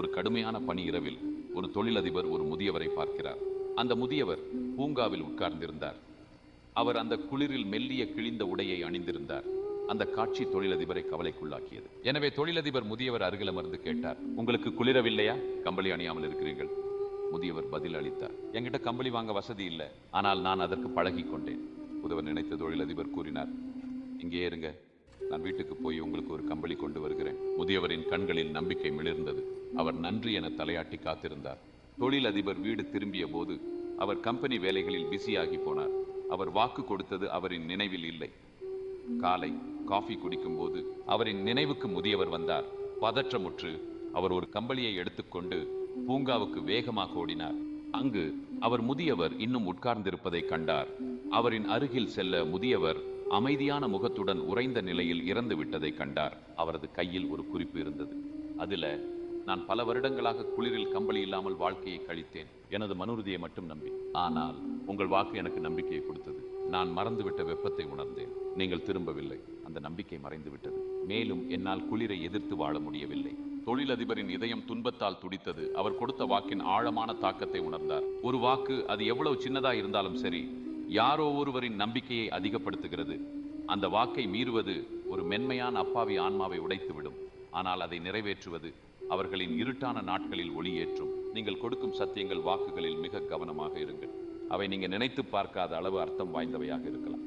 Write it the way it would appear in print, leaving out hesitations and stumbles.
ஒரு கடுமையான பனி இரவில் ஒரு தொழிலதிபர் ஒரு முதியவரை பார்க்கிறார். அந்த முதியவர் பூங்காவில் உட்கார்ந்திருந்தார். அவர் அந்த குளிரில் மெல்லிய கிழிந்த உடையை அணிந்திருந்தார். அந்த காட்சி தொழிலதிபரை கவலைக்குள்ளாக்கியது. எனவே தொழிலதிபர் முதியவர் அருகில் அமர்ந்து கேட்டார், உங்களுக்கு குளிரவில்லையா? கம்பளி அணியாமல் இருக்கிறீர்கள். முதியவர் பதில் அளித்தார், என்கிட்ட கம்பளி வாங்க வசதி இல்லை, ஆனால் நான் அதற்கு பழகி கொண்டேன். புதவர் நினைத்த தொழிலதிபர் கூறினார், இங்கே இருங்க, நான் வீட்டுக்கு போய் உங்களுக்கு ஒரு கம்பளி கொண்டு வருகிறேன். முதியவரின் கண்களில் நம்பிக்கை மிளிர்ந்தது. அவர் நன்றி என தலையாட்டி காத்திருந்தார். தொழிலதிபர் வீடு திரும்பிய போது அவர் கம்பெனி வேலைகளில் பிஸியாகி போனார். அவர் வாக்கு கொடுத்தது அவரின் நினைவில் இல்லை. காலை காஃபி குடிக்கும் போது அவரின் நினைவுக்கு முதியவர் வந்தார். பதற்றமுற்று அவர் ஒரு கம்பளியை எடுத்துக்கொண்டு பூங்காவுக்கு வேகமாக ஓடினார். அங்கு அவர் முதியவர் இன்னும் உட்கார்ந்திருப்பதை கண்டார். அவரின் அருகில் செல்ல முதியவர் அமைதியான முகத்துடன் உறைந்த நிலையில் இறந்து விட்டதை கண்டார். அவரது கையில் ஒரு குறிப்பு இருந்தது. அதுல, நான் பல வருடங்களாக குளிரில் கம்பளி இல்லாமல் வாழ்க்கையை கழித்தேன், எனது மனுறுதியை மட்டும் நம்பி. ஆனால் உங்கள் வாக்கு எனக்கு நம்பிக்கையை கொடுத்தது. நான் மறந்துவிட்ட வெப்பத்தை உணர்ந்தேன். நீங்கள் திரும்பவில்லை. அந்த நம்பிக்கை மறைந்து விட்டது. மேலும் என்னால் குளிரை எதிர்த்து வாழ முடியவில்லை. தொழிலதிபரின் இதயம் துன்பத்தால் துடித்தது. அவர் கொடுத்த வாக்கின் ஆழமான தாக்கத்தை உணர்ந்தார். ஒரு வாக்கு, அது எவ்வளவு சின்னதா இருந்தாலும் சரி, யாரோ ஒருவரின் நம்பிக்கையை அதிகப்படுத்துகிறது. அந்த வாக்கை மீறுவது ஒரு மென்மையான அப்பாவி ஆன்மாவை உடைத்துவிடும். ஆனால் அதை நிறைவேற்றுவது அவர்களின் இருட்டான நாட்களில் ஒளியேற்றும். நீங்கள் கொடுக்கும் சத்தியங்கள், வாக்குகளில் மிக கவனமாக இருங்கள். அவை நீங்க நினைத்து பார்க்காத அளவு அர்த்தம் வாய்ந்தவையாக இருக்கலாம்.